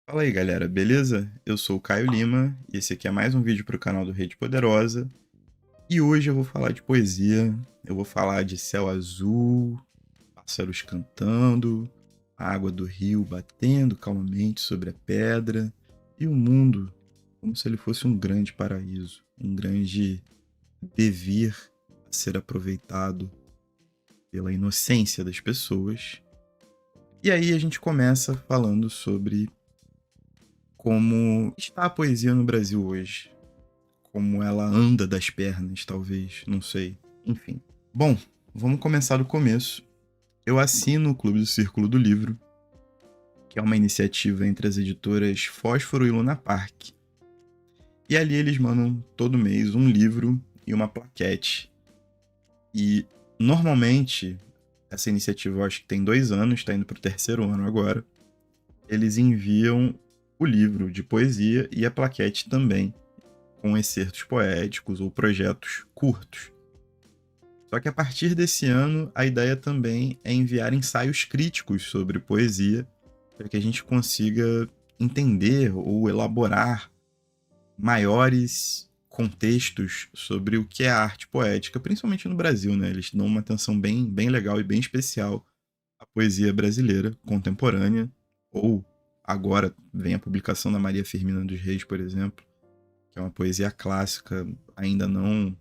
Fala aí, galera, beleza? Eu sou o Caio Lima e esse aqui é mais um vídeo para o canal do Rede Poderosa. E hoje eu vou falar de poesia, eu vou falar de céu azul, pássaros cantando, a água do rio batendo calmamente sobre a pedra e o mundo como se ele fosse um grande paraíso, um grande devir a ser aproveitado pela inocência das pessoas. E aí a gente começa falando sobre como está a poesia no Brasil hoje. Como ela anda das pernas, talvez, não sei. Enfim. Bom, vamos começar do começo. Eu assino o Clube do Círculo do Livro, que é uma iniciativa entre as editoras Fósforo e Luna Park. E ali eles mandam todo mês um livro e uma plaquete. E normalmente, essa iniciativa eu acho que tem 2 anos, está indo para o 3º ano agora. Eles enviam o livro de poesia e a plaquete também, com excertos poéticos ou projetos curtos. Só que a partir desse ano, a ideia também é enviar ensaios críticos sobre poesia, para que a gente consiga entender ou elaborar maiores contextos sobre o que é a arte poética, principalmente no Brasil, né? Eles dão uma atenção bem legal e bem especial à poesia brasileira contemporânea, ou agora vem a publicação da Maria Firmina dos Reis, por exemplo, que é uma poesia clássica, ainda não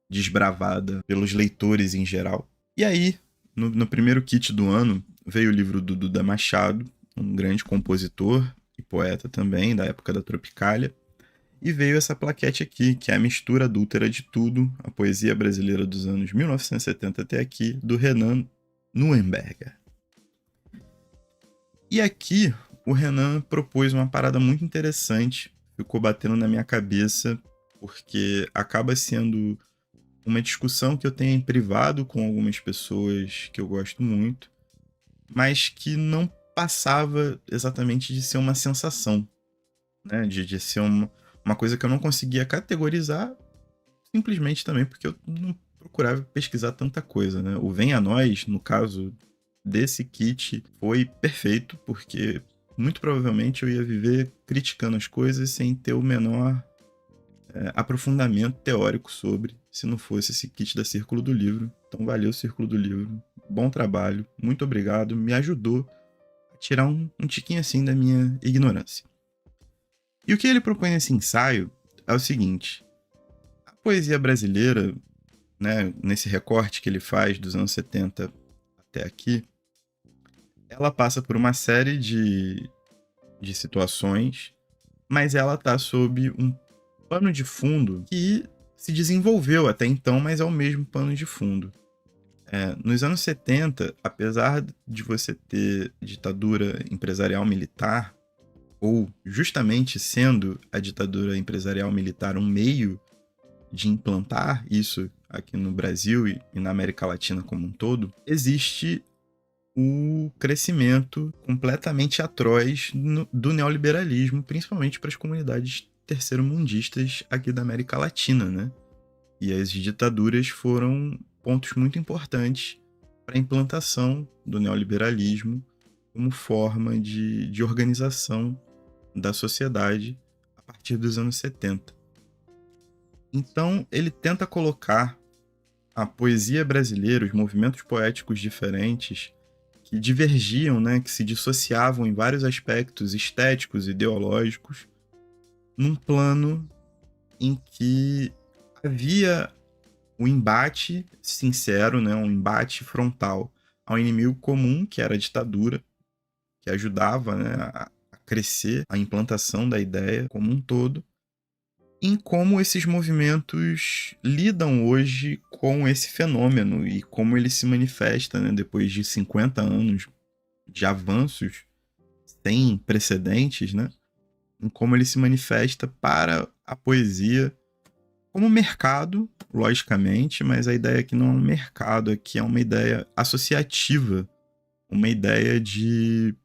desbravada pelos leitores em geral. E aí, no primeiro kit do ano, veio o livro do Duda Machado, um grande compositor e poeta também, da época da Tropicália, e veio essa plaquete aqui, que é a mistura adúltera de tudo, a poesia brasileira dos anos 1970 até aqui, do Renan Nuenberger. E aqui, o Renan propôs uma parada muito interessante, ficou batendo na minha cabeça, porque acaba sendo uma discussão que eu tenho em privado com algumas pessoas que eu gosto muito, mas que não passava exatamente de ser uma sensação, né? De ser uma coisa que eu não conseguia categorizar, simplesmente também porque eu não procurava pesquisar tanta coisa, né? O Vem a Nós, no caso desse kit, foi perfeito, porque muito provavelmente eu ia viver criticando as coisas sem ter o menor aprofundamento teórico sobre, se não fosse esse kit da Círculo do Livro. Então valeu, Círculo do Livro. Bom trabalho, muito obrigado, me ajudou a tirar um tiquinho assim da minha ignorância. E o que ele propõe nesse ensaio é o seguinte: a poesia brasileira, né, nesse recorte que ele faz dos anos 70 até aqui, ela passa por uma série de situações, mas ela está sob um pano de fundo que se desenvolveu até então, mas é o mesmo pano de fundo. Nos anos 70, apesar de você ter ditadura empresarial militar, ou justamente sendo a ditadura empresarial militar um meio de implantar isso aqui no Brasil e na América Latina como um todo, existe o crescimento completamente atroz do neoliberalismo, principalmente para as comunidades terceiro-mundistas aqui da América Latina, né? E as ditaduras foram pontos muito importantes para a implantação do neoliberalismo como forma de organização da sociedade a partir dos anos 70. Então, ele tenta colocar a poesia brasileira, os movimentos poéticos diferentes, que divergiam, né, que se dissociavam em vários aspectos estéticos e ideológicos, num plano em que havia um embate sincero, né, um embate frontal ao inimigo comum, que era a ditadura, que ajudava, né, a crescer a implantação da ideia como um todo, em como esses movimentos lidam hoje com esse fenômeno e como ele se manifesta, né, depois de 50 anos de avanços sem precedentes, né, em como ele se manifesta para a poesia como mercado, logicamente, mas a ideia aqui não é um mercado, aqui é uma ideia associativa, uma ideia de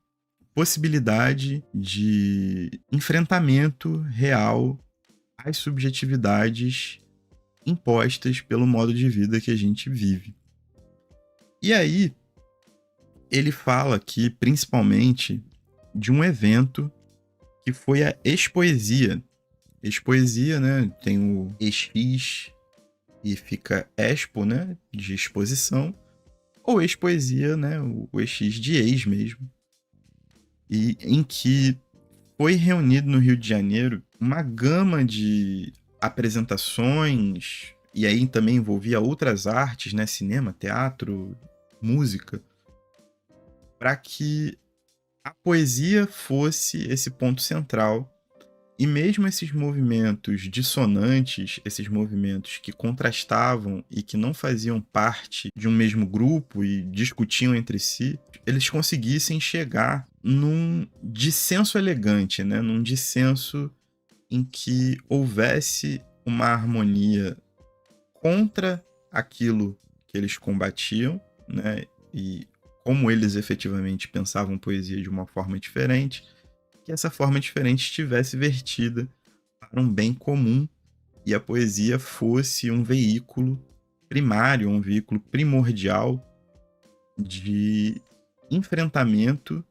possibilidade de enfrentamento real às subjetividades impostas pelo modo de vida que a gente vive. E aí, ele fala aqui, principalmente, de um evento que foi a expoesia. Expoesia, né, tem o ex e fica expo, né, de exposição, ou expoesia, né, o ex de ex mesmo. E em que foi reunido no Rio de Janeiro uma gama de apresentações, e aí também envolvia outras artes, né, cinema, teatro, música, para que a poesia fosse esse ponto central. E mesmo esses movimentos dissonantes, esses movimentos que contrastavam e que não faziam parte de um mesmo grupo e discutiam entre si, eles conseguissem chegar num dissenso elegante, né? Num dissenso em que houvesse uma harmonia contra aquilo que eles combatiam, né? E como eles efetivamente pensavam poesia de uma forma diferente, que essa forma diferente estivesse vertida para um bem comum e a poesia fosse um veículo primário, um veículo primordial de enfrentamento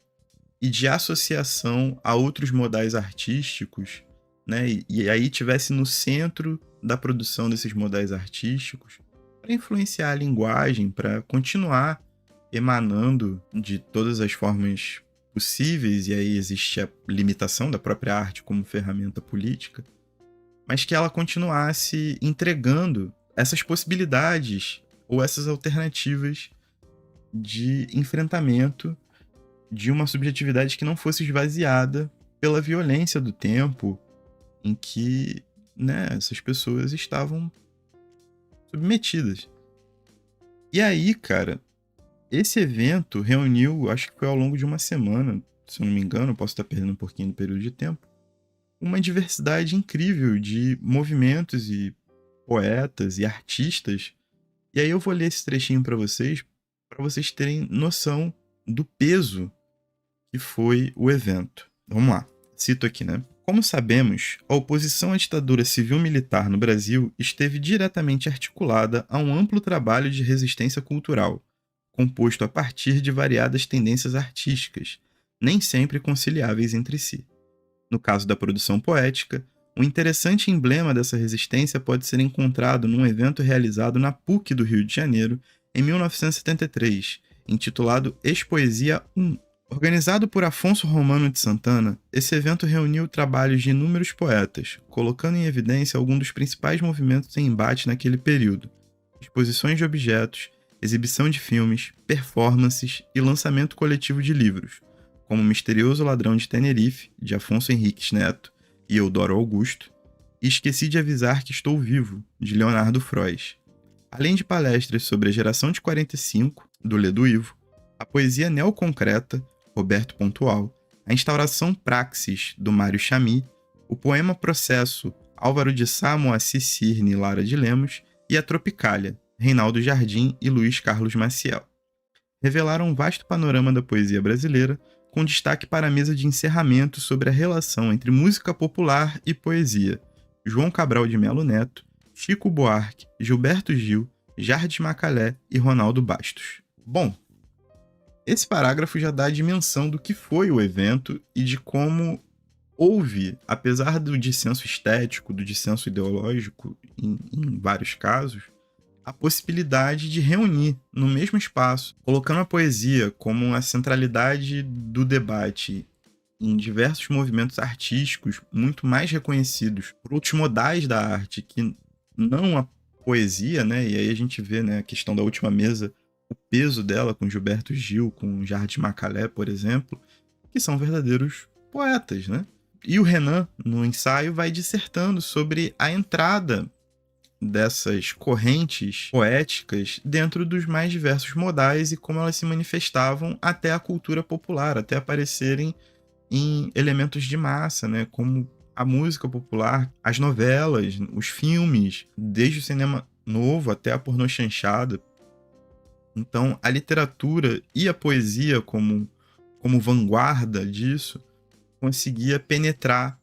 e de associação a outros modais artísticos, né? E aí tivesse no centro da produção desses modais artísticos para influenciar a linguagem, para continuar emanando de todas as formas possíveis, e aí existe a limitação da própria arte como ferramenta política, mas que ela continuasse entregando essas possibilidades ou essas alternativas de enfrentamento de uma subjetividade que não fosse esvaziada pela violência do tempo em que, né, essas pessoas estavam submetidas. E aí, cara, esse evento reuniu, acho que foi ao longo de uma semana, se eu não me engano, posso estar perdendo um pouquinho do período de tempo, uma diversidade incrível de movimentos e poetas e artistas. E aí eu vou ler esse trechinho para vocês terem noção do peso que foi o evento. Vamos lá, cito aqui, né? Como sabemos, a oposição à ditadura civil-militar no Brasil esteve diretamente articulada a um amplo trabalho de resistência cultural, composto a partir de variadas tendências artísticas, nem sempre conciliáveis entre si. No caso da produção poética, um interessante emblema dessa resistência pode ser encontrado num evento realizado na PUC do Rio de Janeiro em 1973, intitulado Expoesia 1. Organizado por Afonso Romano de Santana, esse evento reuniu trabalhos de inúmeros poetas, colocando em evidência alguns dos principais movimentos em embate naquele período: exposições de objetos, exibição de filmes, performances e lançamento coletivo de livros, como O Misterioso Ladrão de Tenerife, de Afonso Henriques Neto e Eudoro Augusto, e Esqueci de Avisar que Estou Vivo, de Leonardo Frois. Além de palestras sobre a geração de 45, do Ledo Ivo, a poesia neoconcreta, Roberto Pontual, a instauração Praxis, do Mário Chamy, o poema Processo, Álvaro de Sá, Moacir Cirne e Lara de Lemos, e a Tropicália, Reinaldo Jardim e Luiz Carlos Maciel. Revelaram um vasto panorama da poesia brasileira, com destaque para a mesa de encerramento sobre a relação entre música popular e poesia: João Cabral de Melo Neto, Chico Buarque, Gilberto Gil, Jardim Macalé e Ronaldo Bastos. Bom, esse parágrafo já dá a dimensão do que foi o evento e de como houve, apesar do dissenso estético, do dissenso ideológico, em vários casos, a possibilidade de reunir no mesmo espaço, colocando a poesia como a centralidade do debate em diversos movimentos artísticos muito mais reconhecidos por outros modais da arte que não a poesia, né? E aí a gente vê, né, a questão da última mesa, o peso dela com Gilberto Gil, com Jardim Macalé, por exemplo, que são verdadeiros poetas, né? E o Renan, no ensaio, vai dissertando sobre a entrada dessas correntes poéticas dentro dos mais diversos modais e como elas se manifestavam até a cultura popular, até aparecerem em elementos de massa, né? Como a música popular, as novelas, os filmes, desde o cinema novo até a pornô chanchada. Então, a literatura e a poesia como vanguarda disso conseguia penetrar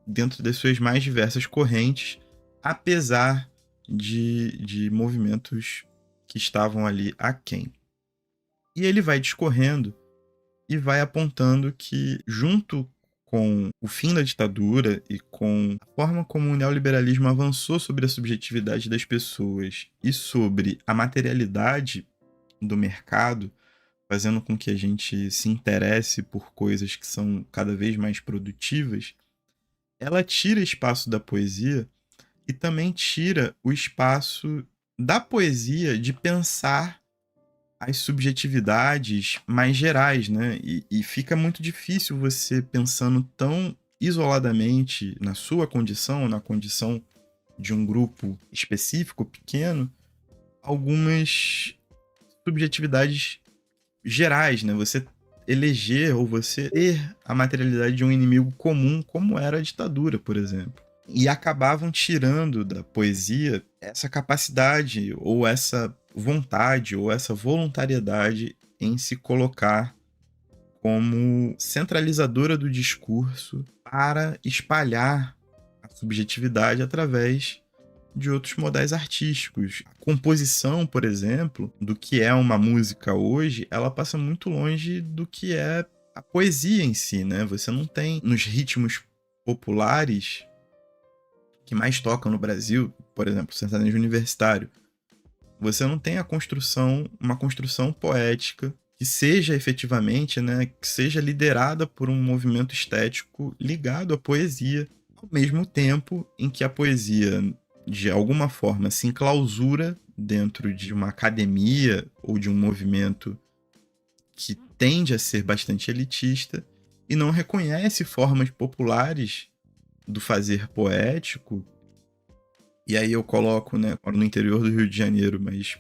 dentro das suas mais diversas correntes, apesar de movimentos que estavam ali aquém. E ele vai discorrendo e vai apontando que, junto com o fim da ditadura e com a forma como o neoliberalismo avançou sobre a subjetividade das pessoas e sobre a materialidade do mercado, fazendo com que a gente se interesse por coisas que são cada vez mais produtivas, ela tira espaço da poesia e também tira o espaço da poesia de pensar as subjetividades mais gerais, né? E fica muito difícil você pensando tão isoladamente na sua condição, na condição de um grupo específico, pequeno, algumas subjetividades gerais, né? Você eleger ou você ter a materialidade de um inimigo comum, como era a ditadura, por exemplo. E acabavam tirando da poesia essa capacidade ou essa vontade ou essa voluntariedade em se colocar como centralizadora do discurso para espalhar a subjetividade através de outros modais artísticos. A composição, por exemplo, do que é uma música hoje, ela passa muito longe do que é a poesia em si, né? Você não tem nos ritmos populares que mais tocam no Brasil, por exemplo, sertanejo universitário, você não tem uma construção poética que seja efetivamente, né, que seja liderada por um movimento estético ligado à poesia, ao mesmo tempo em que a poesia, de alguma forma, se enclausura dentro de uma academia ou de um movimento que tende a ser bastante elitista e não reconhece formas populares do fazer poético. E aí eu coloco, né, no interior do Rio de Janeiro, mas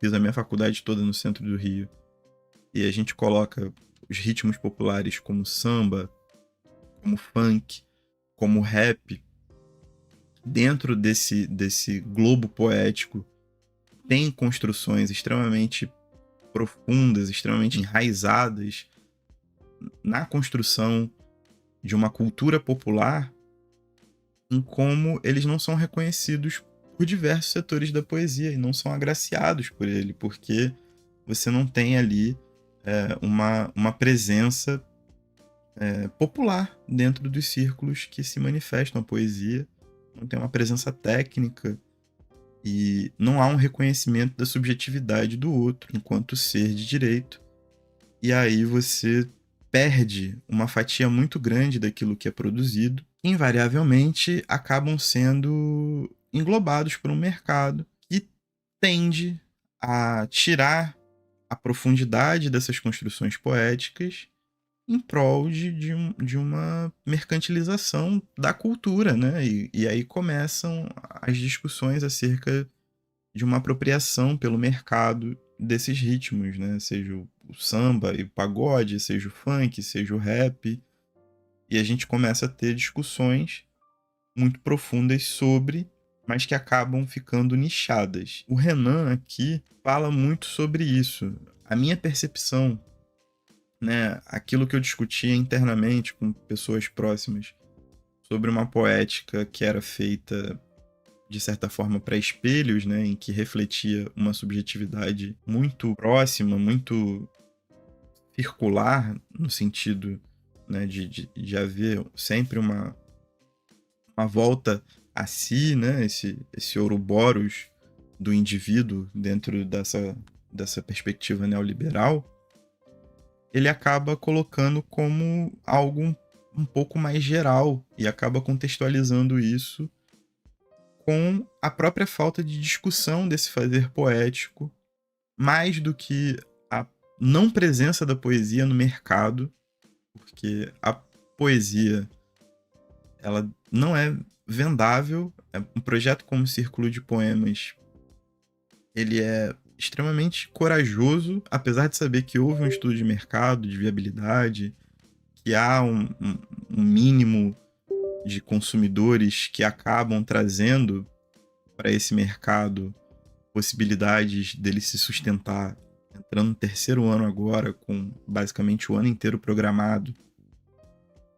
fiz a minha faculdade toda no centro do Rio. E a gente coloca os ritmos populares como samba, como funk, como rap, dentro desse globo poético. Tem construções extremamente profundas, extremamente enraizadas na construção de uma cultura popular, em como eles não são reconhecidos por diversos setores da poesia e não são agraciados por ele, porque você não tem ali uma presença popular dentro dos círculos que se manifestam a poesia, não tem uma presença técnica e não há um reconhecimento da subjetividade do outro enquanto ser de direito. E aí você perde uma fatia muito grande daquilo que é produzido, que invariavelmente acabam sendo englobados por um mercado que tende a tirar a profundidade dessas construções poéticas em prol de uma mercantilização da cultura, né? E aí começam as discussões acerca de uma apropriação pelo mercado desses ritmos, né? Seja o samba e o pagode, seja o funk, seja o rap. E a gente começa a ter discussões muito profundas sobre, mas que acabam ficando nichadas. O Renan aqui fala muito sobre isso. A minha percepção, né, aquilo que eu discutia internamente com pessoas próximas sobre uma poética que era feita de certa forma para espelhos, né, em que refletia uma subjetividade muito próxima, muito circular, no sentido, né, de haver sempre uma volta a si, né, esse Ouroboros do indivíduo dentro dessa perspectiva neoliberal, ele acaba colocando como algo um pouco mais geral e acaba contextualizando isso com a própria falta de discussão desse fazer poético, mais do que a não presença da poesia no mercado, porque a poesia ela não é vendável. Um projeto como Círculo de Poemas, ele é extremamente corajoso, apesar de saber que houve um estudo de mercado, de viabilidade, que há um mínimo de consumidores que acabam trazendo para esse mercado possibilidades dele se sustentar, entrando no terceiro ano agora, com basicamente o ano inteiro programado.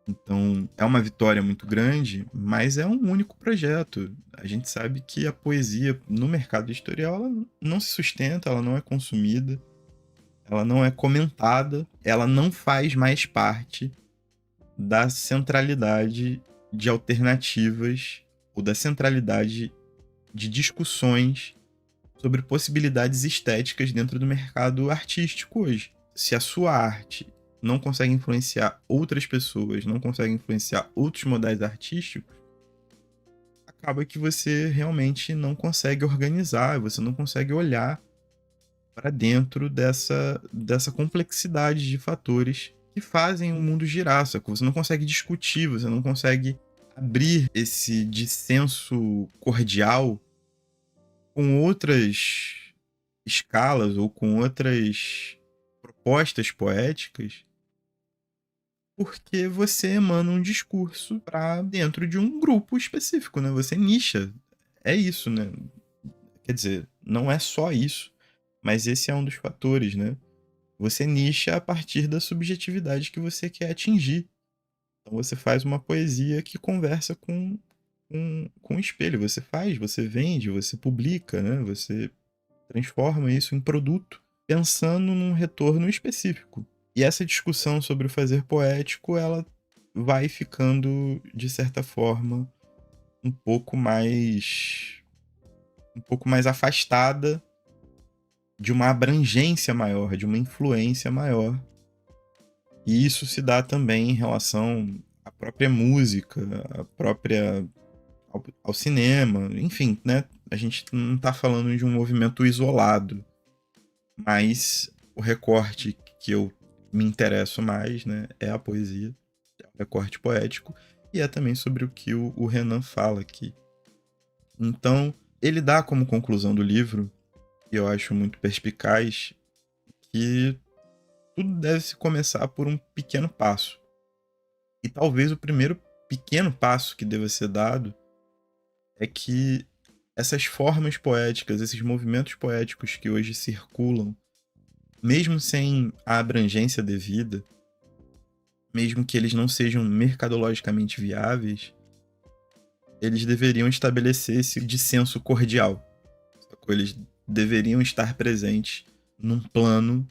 Então, é uma vitória muito grande, mas é um único projeto. A gente sabe que a poesia no mercado editorial ela não se sustenta, ela não é consumida, ela não é comentada, ela não faz mais parte da centralidade de alternativas ou da centralidade de discussões sobre possibilidades estéticas dentro do mercado artístico hoje. Se a sua arte não consegue influenciar outras pessoas, não consegue influenciar outros modais artísticos, acaba que você realmente não consegue organizar, você não consegue olhar para dentro dessa complexidade de fatores que fazem o mundo girar, sacou? Você não consegue discutir, você não consegue abrir esse dissenso cordial com outras escalas ou com outras propostas poéticas, porque você emana um discurso para dentro de um grupo específico, né? Você nicha. É isso, né? Quer dizer, não é só isso, mas esse é um dos fatores, né? Você nicha a partir da subjetividade que você quer atingir. Então você faz uma poesia que conversa com o espelho. Você vende, você publica, né? Você transforma isso em produto, pensando num retorno específico. E essa discussão sobre o fazer poético, ela vai ficando, de certa forma, um pouco mais afastada de uma abrangência maior, de uma influência maior. E isso se dá também em relação à própria música, ao cinema, enfim, né? A gente não está falando de um movimento isolado, mas o recorte que eu me interesso mais, né, é a poesia, é o recorte poético, e é também sobre o que o Renan fala aqui. Então, ele dá como conclusão do livro, e eu acho muito perspicaz, que tudo deve se começar por um pequeno passo. E talvez o primeiro pequeno passo que deva ser dado é que essas formas poéticas, esses movimentos poéticos que hoje circulam, mesmo sem a abrangência devida, mesmo que eles não sejam mercadologicamente viáveis, eles deveriam estabelecer esse dissenso cordial. Sacou? Eles deveriam estar presentes num plano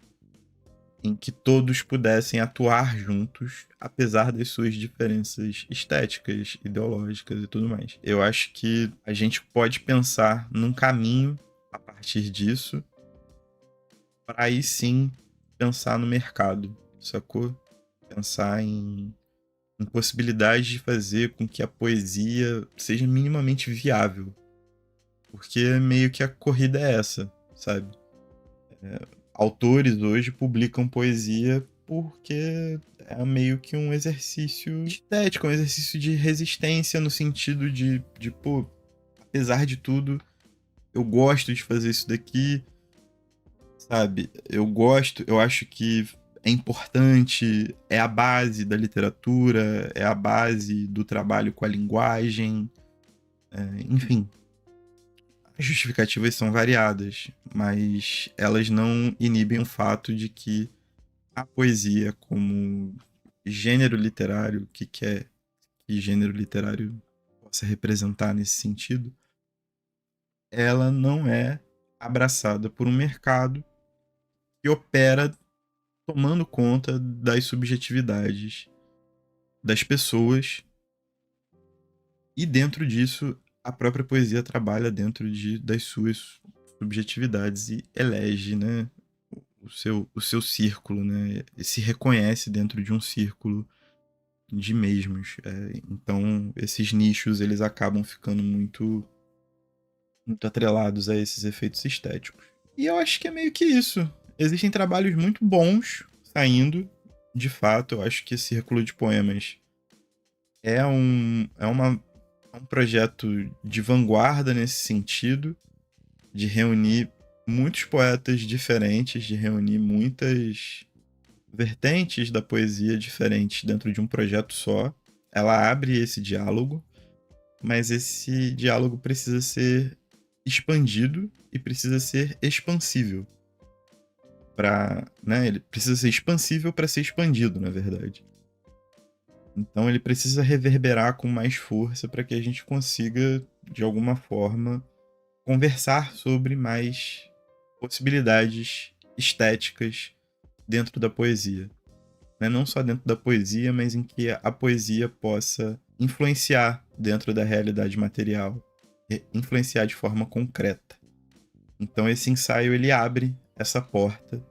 em que todos pudessem atuar juntos, apesar das suas diferenças estéticas, ideológicas e tudo mais. Eu acho que a gente pode pensar num caminho a partir disso, para aí sim pensar no mercado, sacou? Pensar em possibilidades de fazer com que a poesia seja minimamente viável. Porque meio que a corrida é essa, sabe? Autores hoje publicam poesia porque é meio que um exercício estético, um exercício de resistência no sentido de pô, apesar de tudo, eu gosto de fazer isso daqui, sabe? Eu acho que é importante, é a base da literatura, é a base do trabalho com a linguagem, enfim. As justificativas são variadas, mas elas não inibem o fato de que a poesia, como gênero literário que quer que gênero literário possa representar nesse sentido, ela não é abraçada por um mercado que opera tomando conta das subjetividades das pessoas, e dentro disso a própria poesia trabalha dentro das suas subjetividades e elege, né, o seu círculo, né, e se reconhece dentro de um círculo de mesmos. Então esses nichos eles acabam ficando muito atrelados a esses efeitos estéticos. E eu acho que é meio que isso. Existem trabalhos muito bons saindo, de fato. Eu acho que Círculo de Poemas é um projeto de vanguarda nesse sentido, de reunir muitos poetas diferentes, de reunir muitas vertentes da poesia diferentes dentro de um projeto só. Ela abre esse diálogo, mas esse diálogo precisa ser expandido e precisa ser expansível. Né, ele precisa ser expansível para ser expandido, na verdade. Então ele precisa reverberar com mais força para que a gente consiga, de alguma forma, conversar sobre mais possibilidades estéticas dentro da poesia. né? Não só dentro da poesia, mas em que a poesia possa influenciar dentro da realidade material, e influenciar de forma concreta. Então esse ensaio ele abre essa porta,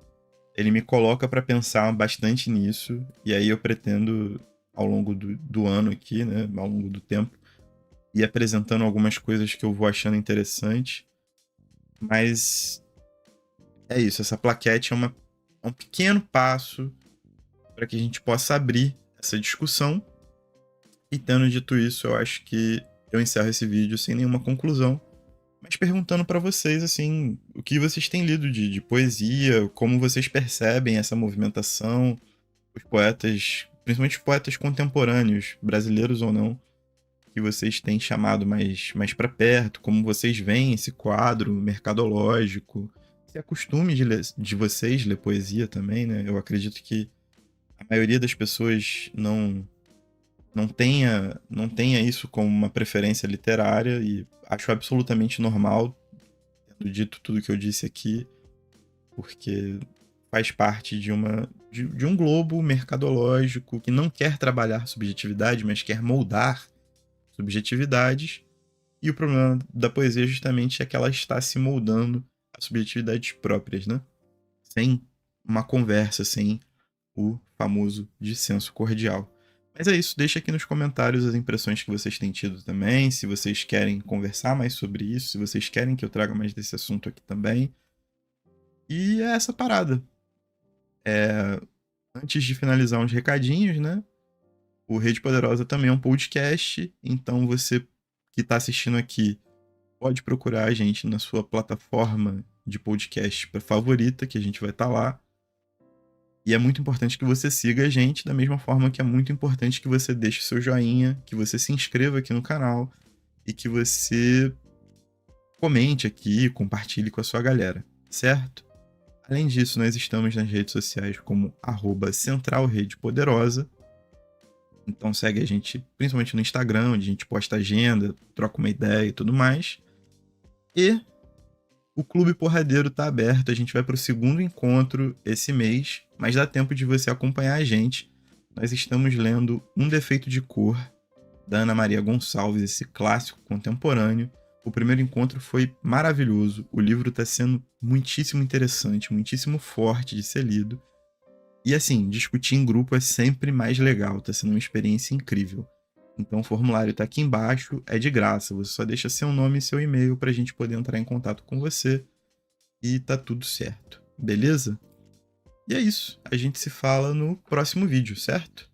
ele me coloca para pensar bastante nisso, e aí eu pretendo, ao longo do ano aqui, né, ao longo do tempo, ir apresentando algumas coisas que eu vou achando interessante, mas é isso, essa plaquete é um pequeno passo para que a gente possa abrir essa discussão. E tendo dito isso, eu acho que eu encerro esse vídeo sem nenhuma conclusão, mas perguntando para vocês, assim, o que vocês têm lido de poesia, como vocês percebem essa movimentação, os poetas, principalmente os poetas contemporâneos, brasileiros ou não, que vocês têm chamado mais para perto, como vocês veem esse quadro mercadológico, se é costume de vocês ler poesia também, né? Eu acredito que a maioria das pessoas não tenha isso como uma preferência literária e acho absolutamente normal, tendo dito tudo que eu disse aqui, porque faz parte de um globo mercadológico que não quer trabalhar subjetividade, mas quer moldar subjetividades. E o problema da poesia justamente é que ela está se moldando a subjetividades próprias, né? Sem uma conversa, sem o famoso dissenso cordial. Mas é isso, deixa aqui nos comentários as impressões que vocês têm tido também, se vocês querem conversar mais sobre isso, se vocês querem que eu traga mais desse assunto aqui também. E é essa parada. Antes de finalizar uns recadinhos, né? O Rede Poderosa também é um podcast, então você que está assistindo aqui pode procurar a gente na sua plataforma de podcast favorita, que a gente vai estar lá. E é muito importante que você siga a gente, da mesma forma que é muito importante que você deixe seu joinha, que você se inscreva aqui no canal e que você comente aqui, compartilhe com a sua galera, certo? Além disso, nós estamos nas redes sociais como @CentralRedePoderosa. Então segue a gente principalmente no Instagram, onde a gente posta agenda, troca uma ideia e tudo mais. E o Clube Porradeiro tá aberto, a gente vai pro segundo encontro esse mês, mas dá tempo de você acompanhar a gente. Nós estamos lendo Um Defeito de Cor, da Ana Maria Gonçalves, esse clássico contemporâneo. O primeiro encontro foi maravilhoso, o livro tá sendo muitíssimo interessante, muitíssimo forte de ser lido. E assim, discutir em grupo é sempre mais legal, tá sendo uma experiência incrível. Então o formulário tá aqui embaixo, é de graça, você só deixa seu nome e seu e-mail pra gente poder entrar em contato com você e tá tudo certo, beleza? E é isso, a gente se fala no próximo vídeo, certo?